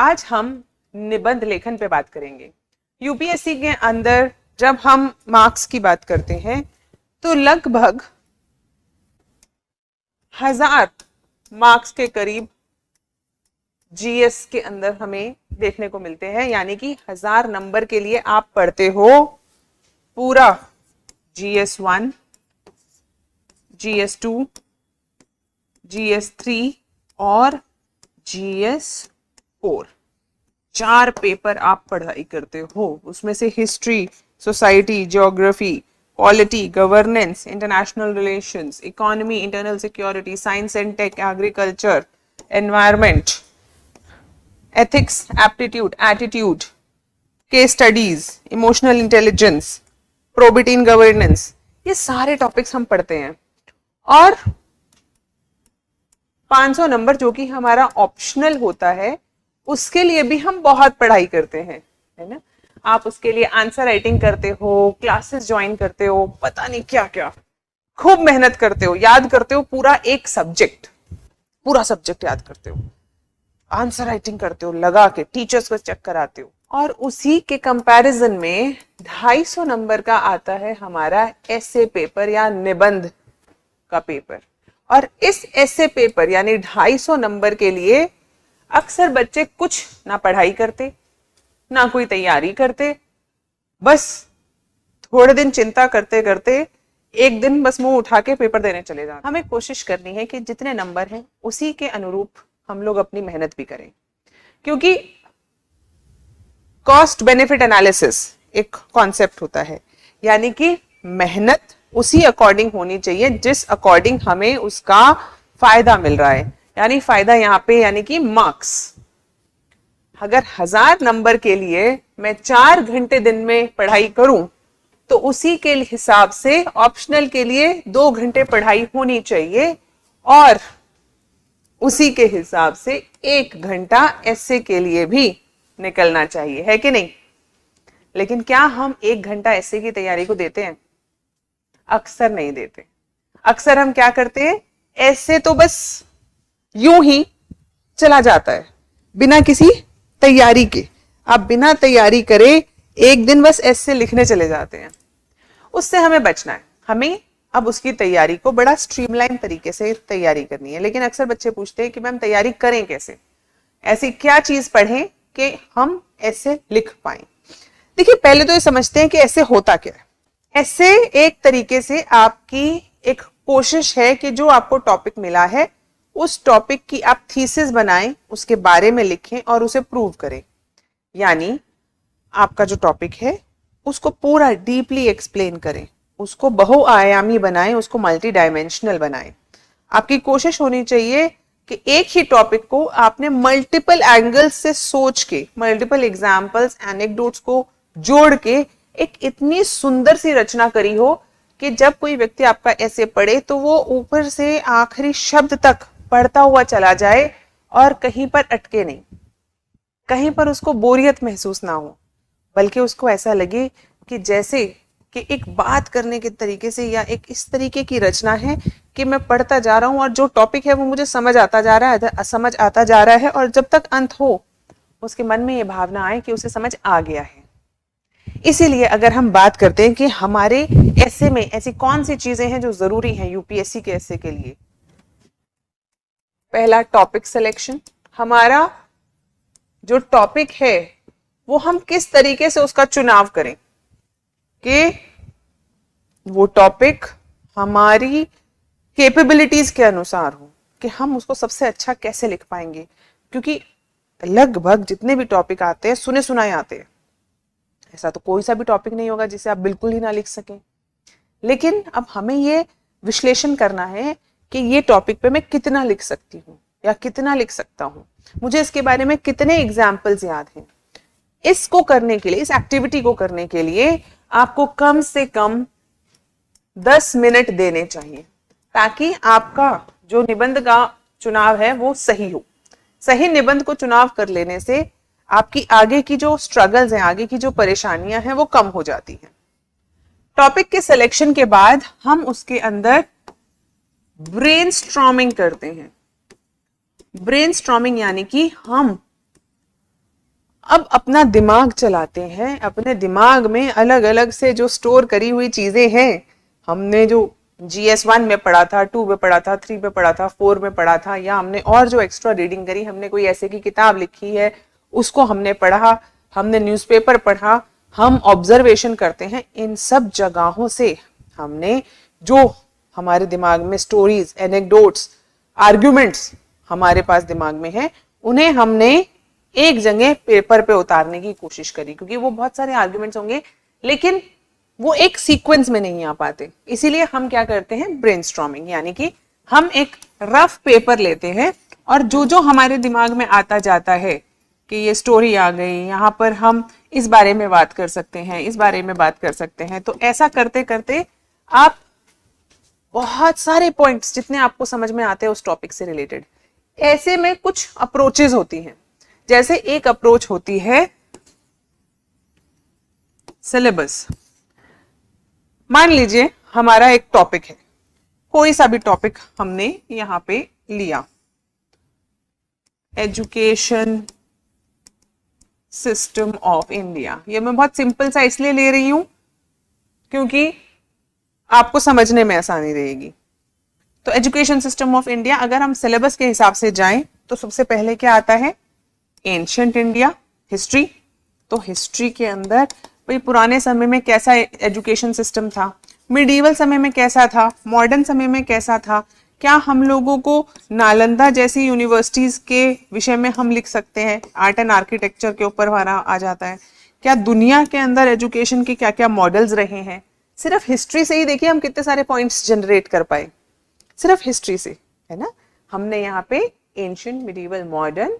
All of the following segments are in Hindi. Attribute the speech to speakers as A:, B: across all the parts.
A: आज हम निबंध लेखन पे बात करेंगे। यूपीएससी के अंदर जब हम मार्क्स की बात करते हैं तो लगभग 1000 मार्क्स के करीब जीएस के अंदर हमें देखने को मिलते हैं, यानी कि 1000 नंबर के लिए आप पढ़ते हो पूरा GS1, GS2, GS3 और GS4। 4 पेपर आप पढ़ाई करते हो। उसमें से history, society, geography, polity, governance, international relations, economy, internal security, science and tech, agriculture, environment, ethics, aptitude, attitude, case studies, emotional intelligence, probity in governance, ये सारे टॉपिक्स हम पढ़ते हैं। और 500 नंबर जो कि हमारा ऑप्शनल होता है, उसके लिए भी हम बहुत पढ़ाई करते हैं, है ना। आप उसके लिए आंसर राइटिंग करते हो, क्लासेस ज्वाइन करते हो, पता नहीं क्या क्या, खूब मेहनत करते हो, याद करते हो पूरा एक सब्जेक्ट, पूरा सब्जेक्ट याद करते हो, आंसर राइटिंग करते हो, लगा के टीचर्स को चेक कराते हो। और उसी के कंपैरिजन में 250 नंबर का आता है हमारा ऐसे पेपर या निबंध का पेपर। और इस ऐसे पेपर यानी 250 नंबर के लिए अक्सर बच्चे कुछ ना पढ़ाई करते, ना कोई तैयारी करते, बस थोड़े दिन चिंता करते करते एक दिन बस मुंह उठा के पेपर देने चले जाते। हमें कोशिश करनी है कि जितने नंबर हैं उसी के अनुरूप हम लोग अपनी मेहनत भी करें, क्योंकि कॉस्ट बेनिफिट एनालिसिस एक कॉन्सेप्ट होता है, यानी कि मेहनत उसी अकॉर्डिंग होनी चाहिए जिस अकॉर्डिंग हमें उसका फायदा मिल रहा है। यानी फायदा यहाँ पे यानी कि मार्क्स। अगर 1000 नंबर के लिए मैं 4 घंटे दिन में पढ़ाई करूं तो उसी के हिसाब से ऑप्शनल के लिए 2 घंटे पढ़ाई होनी चाहिए और उसी के हिसाब से 1 घंटा ऐसे के लिए भी निकलना चाहिए, है कि नहीं। लेकिन क्या हम 1 घंटा ऐसे की तैयारी को देते हैं? अक्सर नहीं देते। अक्सर हम क्या करते हैं, ऐसे तो बस यूं ही चला जाता है बिना किसी तैयारी के। आप बिना तैयारी करे एक दिन बस ऐसे लिखने चले जाते हैं। उससे हमें बचना है। हमें अब उसकी तैयारी को बड़ा स्ट्रीमलाइन तरीके से तैयारी करनी है। लेकिन अक्सर बच्चे पूछते हैं कि मैम तैयारी करें कैसे, ऐसी क्या चीज पढ़ें कि हम ऐसे लिख पाए। देखिए, पहले तो ये समझते हैं कि ऐसे होता क्या है। ऐसे एक तरीके से आपकी एक कोशिश है कि जो आपको टॉपिक मिला है उस टॉपिक की आप थीसिस बनाएं, उसके बारे में लिखें और उसे प्रूव करें। यानी आपका जो टॉपिक है उसको पूरा डीपली एक्सप्लेन करें, उसको बहुआयामी बनाएं, उसको मल्टी डायमेंशनल बनाएं। आपकी कोशिश होनी चाहिए कि एक ही टॉपिक को आपने मल्टीपल एंगल्स से सोच के, मल्टीपल एग्जाम्पल्स, एनेक्डोट्स को जोड़ के एक इतनी सुंदर सी रचना करी हो कि जब कोई व्यक्ति आपका ऐसे पढ़े तो वो ऊपर से आखिरी शब्द तक पढ़ता हुआ चला जाए और कहीं पर अटके नहीं, कहीं पर उसको बोरियत महसूस ना हो, बल्कि उसको ऐसा लगे कि जैसे कि एक बात करने के तरीके से या एक इस तरीके की रचना है कि मैं पढ़ता जा रहा हूं और जो टॉपिक है वो मुझे समझ आता जा रहा है और जब तक अंत हो उसके मन में ये भावना आए कि उसे समझ आ गया है। इसीलिए अगर हम बात करते हैं कि हमारे ऐसे में ऐसी कौन सी चीजें हैं जो जरूरी हैं यूपीएससी के ऐसे के लिए, पहला टॉपिक सिलेक्शन। हमारा जो टॉपिक है वो हम किस तरीके से उसका चुनाव करें कि वो टॉपिक हमारी कैपेबिलिटीज के अनुसार हो, कि हम उसको सबसे अच्छा कैसे लिख पाएंगे। क्योंकि लगभग जितने भी टॉपिक आते हैं सुने सुनाए आते हैं, ऐसा तो कोई सा भी टॉपिक नहीं होगा जिसे आप बिल्कुल ही ना लिख सकें। लेकिन अब हमें ये विश्लेषण करना है कि ये टॉपिक पे मैं कितना लिख सकती हूँ या कितना लिख सकता हूँ, मुझे इसके बारे में कितने एग्जाम्पल्स याद हैं। इसको करने के लिए, इस एक्टिविटी को करने के लिए आपको कम से कम 10 मिनट देने चाहिए, ताकि आपका जो निबंध का चुनाव है वो सही हो। सही निबंध को चुनाव कर लेने से आपकी आगे की जो स्ट्रगल्स हैं, आगे की जो परेशानियां हैं वो कम हो जाती हैं। टॉपिक के सिलेक्शन के बाद हम उसके अंदर ब्रेनस्टॉर्मिंग करते हैं। ब्रेनस्टॉर्मिंग यानी कि हम अब अपना दिमाग चलाते हैं, अपने दिमाग में अलग अलग से जो स्टोर करी हुई चीजें हैं, हमने जो GS1 में पढ़ा था, 2 में पढ़ा था, 3 में पढ़ा था, 4 में पढ़ा था, या हमने और जो एक्स्ट्रा रीडिंग करी, हमने कोई ऐसे की किताब लिखी है उसको हमने पढ़ा, हमने न्यूज़पेपर पढ़ा, हम ऑब्जर्वेशन करते हैं, इन सब जगहों से हमने जो हमारे दिमाग में स्टोरीज, एनेक्डोट्स, आर्ग्यूमेंट्स हमारे पास दिमाग में है, उन्हें हमने एक जगह पेपर पे उतारने की कोशिश करी, क्योंकि वो बहुत सारे आर्ग्यूमेंट्स होंगे लेकिन वो एक सीक्वेंस में नहीं आ पाते। इसीलिए हम क्या करते हैं, ब्रेनस्टॉर्मिंग, यानी कि हम एक रफ पेपर लेते हैं और जो जो हमारे दिमाग में आता जाता है कि ये स्टोरी आ गई, यहाँ पर हम इस बारे में बात कर सकते हैं, इस बारे में बात कर सकते हैं, तो ऐसा करते करते आप बहुत सारे पॉइंट्स जितने आपको समझ में आते हैं उस टॉपिक से रिलेटेड, ऐसे में कुछ अप्रोचेज होती हैं। जैसे एक अप्रोच होती है सिलेबस। मान लीजिए हमारा एक टॉपिक है, कोई सा भी टॉपिक हमने यहां पे लिया, एजुकेशन सिस्टम ऑफ इंडिया। ये मैं बहुत सिंपल सा इसलिए ले रही हूं क्योंकि आपको समझने में आसानी रहेगी। तो एजुकेशन सिस्टम ऑफ इंडिया, अगर हम सिलेबस के हिसाब से जाएं तो सबसे पहले क्या आता है, एंशिएंट इंडिया, हिस्ट्री। तो हिस्ट्री के अंदर भाई पुराने समय में कैसा एजुकेशन सिस्टम था, मिडीवल समय में कैसा था, मॉडर्न समय में कैसा था, क्या हम लोगों को नालंदा जैसी यूनिवर्सिटीज के विषय में हम लिख सकते हैं, आर्ट एंड आर्किटेक्चर के ऊपर हमारा आ जाता है, क्या दुनिया के अंदर एजुकेशन के क्या क्या मॉडल्स रहे हैं। सिर्फ हिस्ट्री से ही देखिए हम कितने सारे पॉइंट्स जनरेट कर पाए, सिर्फ हिस्ट्री से, है ना। हमने यहाँ पे ancient, medieval, modern,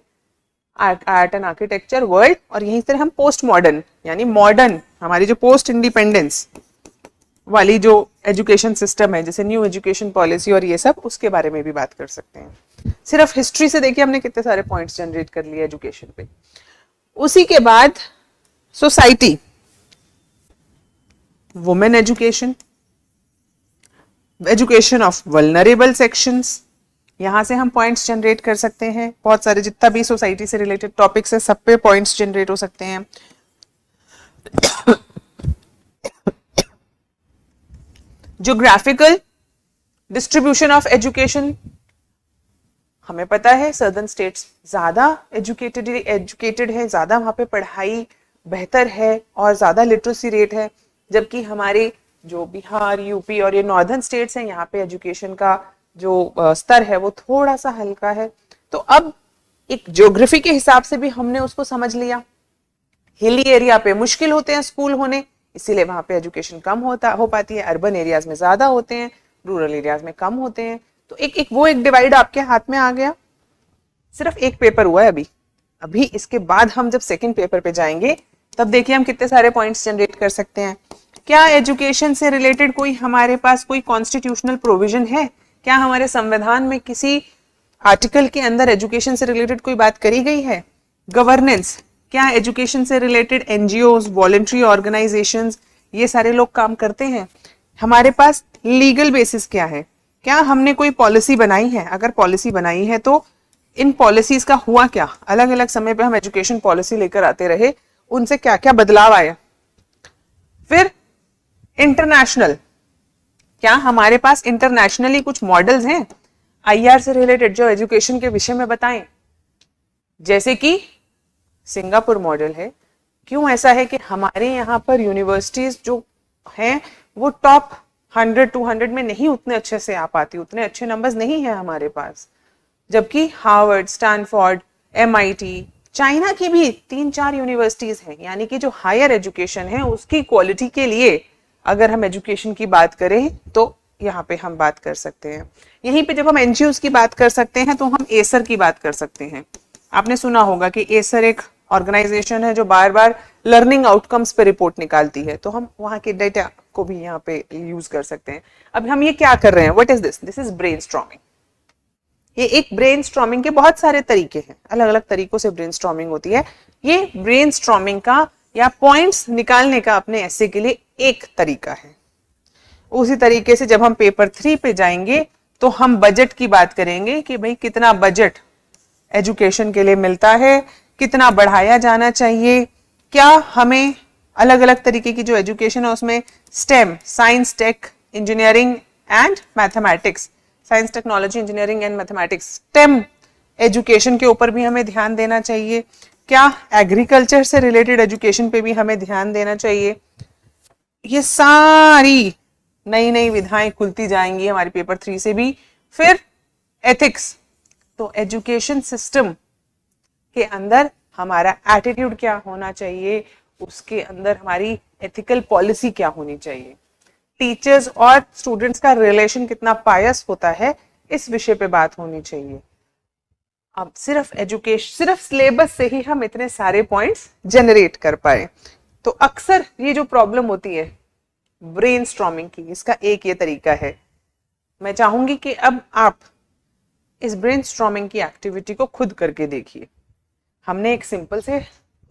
A: art and architecture, world, और यहीं से हम पोस्ट मॉडर्न यानी मॉडर्न, हमारी जो पोस्ट इंडिपेंडेंस वाली जो एजुकेशन सिस्टम है, जैसे न्यू एजुकेशन पॉलिसी और ये सब, उसके बारे में भी बात कर सकते हैं। सिर्फ हिस्ट्री से देखिए हमने कितने सारे पॉइंट्स जनरेट कर लिए एजुकेशन पे। उसी के बाद society, women education, education of vulnerable sections, यहां से हम पॉइंट्स जनरेट कर सकते हैं। बहुत सारे जितना भी सोसाइटी से रिलेटेड टॉपिक्स है सब पे पॉइंट्स जनरेट हो सकते हैं। ज्योग्राफिकल डिस्ट्रीब्यूशन ऑफ एजुकेशन, हमें पता है सदर्न स्टेट्स ज्यादा एजुकेटेड है, ज्यादा वहां पे पढ़ाई बेहतर है और ज्यादा लिटरेसी रेट है, जबकि हमारे जो बिहार, यूपी और ये नॉर्दर्न स्टेट्स हैं, यहाँ पे एजुकेशन का जो स्तर है वो थोड़ा सा हल्का है। तो अब एक ज्योग्राफी के हिसाब से भी हमने उसको समझ लिया। हिली एरिया पे मुश्किल होते हैं स्कूल होने, इसीलिए वहां पे एजुकेशन कम हो पाती है। अर्बन एरियाज में ज्यादा होते हैं, रूरल एरियाज में कम होते हैं। तो एक डिवाइड आपके हाथ में आ गया। सिर्फ एक पेपर हुआ है अभी इसके बाद हम जब सेकंड पेपर पे जाएंगे तब देखिए हम कितने सारे पॉइंट्स जनरेट कर सकते हैं। क्या एजुकेशन से रिलेटेड कोई हमारे पास कोई कॉन्स्टिट्यूशनल प्रोविजन है, क्या हमारे संविधान में किसी आर्टिकल के अंदर एजुकेशन से रिलेटेड कोई बात करी गई है। गवर्नेंस, क्या एजुकेशन से रिलेटेड एनजीओज, वॉलंटरी ऑर्गेनाइजेशंस, ये सारे लोग काम करते हैं। हमारे पास लीगल बेसिस क्या है, क्या हमने कोई पॉलिसी बनाई है, अगर पॉलिसी बनाई है तो इन पॉलिसीज का हुआ क्या, अलग अलग समय पे हम एजुकेशन पॉलिसी लेकर आते रहे, उनसे क्या क्या बदलाव आया। फिर इंटरनेशनल, क्या हमारे पास इंटरनेशनली कुछ मॉडल्स हैं आईआर से रिलेटेड जो एजुकेशन के विषय में बताएं, जैसे कि सिंगापुर मॉडल है। क्यों ऐसा है कि हमारे यहाँ पर यूनिवर्सिटीज जो हैं वो टॉप 100-200 में नहीं उतने अच्छे से आ पाती, उतने अच्छे नंबर्स नहीं है हमारे पास, जबकि हार्वर्ड, स्टैनफोर्ड, MIT, चाइना की भी 3-4 यूनिवर्सिटीज हैं। यानी कि जो हायर एजुकेशन है उसकी क्वालिटी के लिए अगर हम एजुकेशन की बात करें तो यहाँ पे हम बात कर सकते हैं। यहीं पे जब हम एनजीओज की बात कर सकते हैं तो हम एसर की बात कर सकते हैं। आपने सुना होगा कि एसर एक ऑर्गेनाइजेशन है जो बार बार लर्निंग आउटकम्स पे रिपोर्ट निकालती है, तो हम वहाँ के डेटा को भी यहाँ पे यूज कर सकते हैं। अब हम ये क्या कर रहे हैं, what is this, this is brainstorming. ये एक ब्रेनस्टॉर्मिंग के बहुत सारे तरीके हैं, अलग अलग तरीकों से ब्रेनस्टॉर्मिंग होती है। ये ब्रेनस्टॉर्मिंग का या पॉइंट्स निकालने का अपने ऐसे के लिए एक तरीका है। उसी तरीके से जब हम पेपर 3 पे जाएंगे तो हम बजट की बात करेंगे कि भाई कितना बजट एजुकेशन के लिए मिलता है, कितना बढ़ाया जाना चाहिए, क्या हमें अलग अलग तरीके की जो एजुकेशन है उसमें STEM, science, tech, engineering and mathematics, science, technology, engineering and mathematics, STEM education के ऊपर भी हमें ध्यान देना चाहिए, क्या एग्रीकल्चर से रिलेटेड एजुकेशन पे भी हमें ध्यान देना चाहिए। ये सारी नई नई विधाएं खुलती जाएंगी हमारे पेपर 3 से भी। फिर एथिक्स, तो एजुकेशन सिस्टम के अंदर हमारा एटीट्यूड क्या होना चाहिए, उसके अंदर हमारी एथिकल पॉलिसी क्या होनी चाहिए, टीचर्स और स्टूडेंट्स का रिलेशन कितना पायस होता है, इस विषय पे बात होनी चाहिए। अब सिर्फ एजुकेशन, सिर्फ सिलेबस से ही हम इतने सारे पॉइंट्स जनरेट कर पाए। तो अक्सर ये जो प्रॉब्लम होती है ब्रेनस्टॉर्मिंग की, इसका एक ये तरीका है। मैं चाहूंगी कि अब आप इस ब्रेनस्टॉर्मिंग की एक्टिविटी को खुद करके देखिए। हमने एक सिंपल से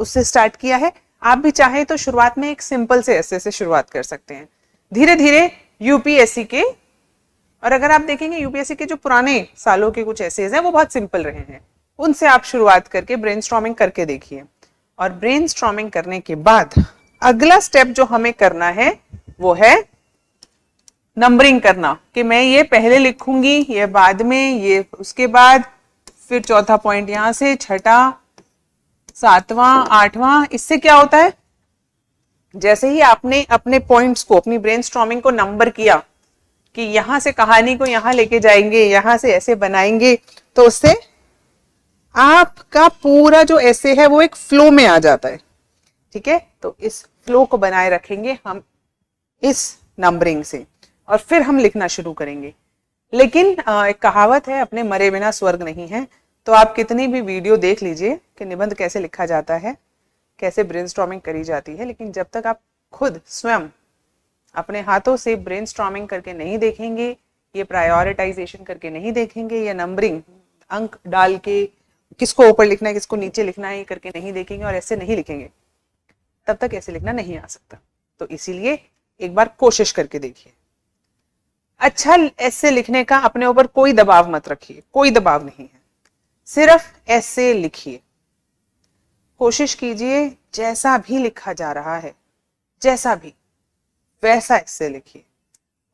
A: उससे स्टार्ट किया है, आप भी चाहें तो शुरुआत में एक सिंपल से ऐसे से शुरुआत कर सकते हैं, धीरे धीरे यूपीएससी के, और अगर आप देखेंगे यूपीएससी के जो पुराने सालों के कुछ एसेज हैं वो बहुत सिंपल रहे हैं, उनसे आप शुरुआत करके ब्रेनस्टॉर्मिंग करके देखिए। और ब्रेनस्टॉर्मिंग करने के बाद अगला स्टेप जो हमें करना है वो है नंबरिंग करना, कि मैं ये पहले लिखूंगी, ये बाद में, ये उसके बाद, फिर चौथा पॉइंट यहां से, छठा, सातवां, आठवां। इससे क्या होता है, जैसे ही आपने अपने पॉइंट्स को, अपनी ब्रेनस्टॉर्मिंग को नंबर किया कि यहां से कहानी को यहां लेके जाएंगे, यहां से ऐसे बनाएंगे, तो उससे आपका पूरा जो ऐसे है वो एक फ्लो में आ जाता है। ठीक है, तो इस फ्लो को बनाए रखेंगे हम इस नंबरिंग से, और फिर हम लिखना शुरू करेंगे। लेकिन एक कहावत है, अपने मरे बिना स्वर्ग नहीं है। तो आप कितनी भी वीडियो देख लीजिए कि निबंध कैसे लिखा जाता है, कैसे ब्रेनस्टॉर्मिंग करी जाती है, लेकिन जब तक आप खुद स्वयं अपने हाथों से ब्रेनस्टॉर्मिंग करके नहीं देखेंगे, ये प्रायोरिटाइजेशन करके नहीं देखेंगे, या नंबरिंग अंक डाल के किसको ऊपर लिखना है किसको नीचे लिखना है ये करके नहीं देखेंगे और ऐसे नहीं लिखेंगे, तब तक ऐसे लिखना नहीं आ सकता। तो इसीलिए एक बार कोशिश करके देखिए। अच्छा ऐसे लिखने का अपने ऊपर कोई दबाव मत रखिए, कोई दबाव नहीं है, सिर्फ ऐसे लिखिए। कोशिश कीजिए जैसा भी लिखा जा रहा है, जैसा भी, वैसा ऐसे लिखिए।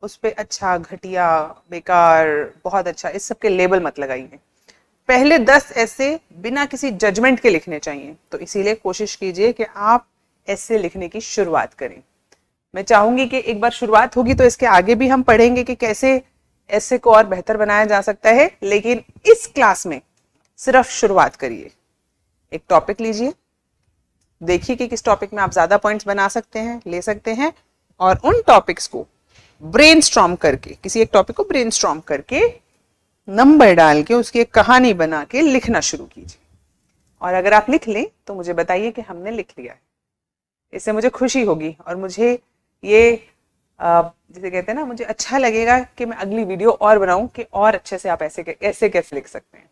A: उस पे अच्छा, घटिया, बेकार, बहुत अच्छा, इस सब के लेबल मत लगाइए। पहले 10 ऐसे बिना किसी जजमेंट के लिखने चाहिए। तो इसीलिए कोशिश कीजिए कि आप ऐसे लिखने की शुरुआत करें। मैं चाहूंगी कि एक बार शुरुआत होगी तो इसके आगे भी हम पढ़ेंगे कि कैसे ऐसे को और बेहतर बनाया जा सकता है, लेकिन इस क्लास में सिर्फ शुरुआत करिए। एक टॉपिक लीजिए, देखिए कि किस टॉपिक में आप ज्यादा पॉइंट्स बना सकते हैं, ले सकते हैं, और उन टॉपिक्स को ब्रेनस्टॉर्म करके, किसी एक टॉपिक को ब्रेनस्टॉर्म करके नंबर डाल के उसकी एक कहानी बना के लिखना शुरू कीजिए। और अगर आप लिख लें तो मुझे बताइए कि हमने लिख लिया है। इससे मुझे खुशी होगी और मुझे ये जैसे कहते हैं ना, मुझे अच्छा लगेगा कि मैं अगली वीडियो और बनाऊं कि और अच्छे से आप ऐसे कैसे लिख सकते हैं।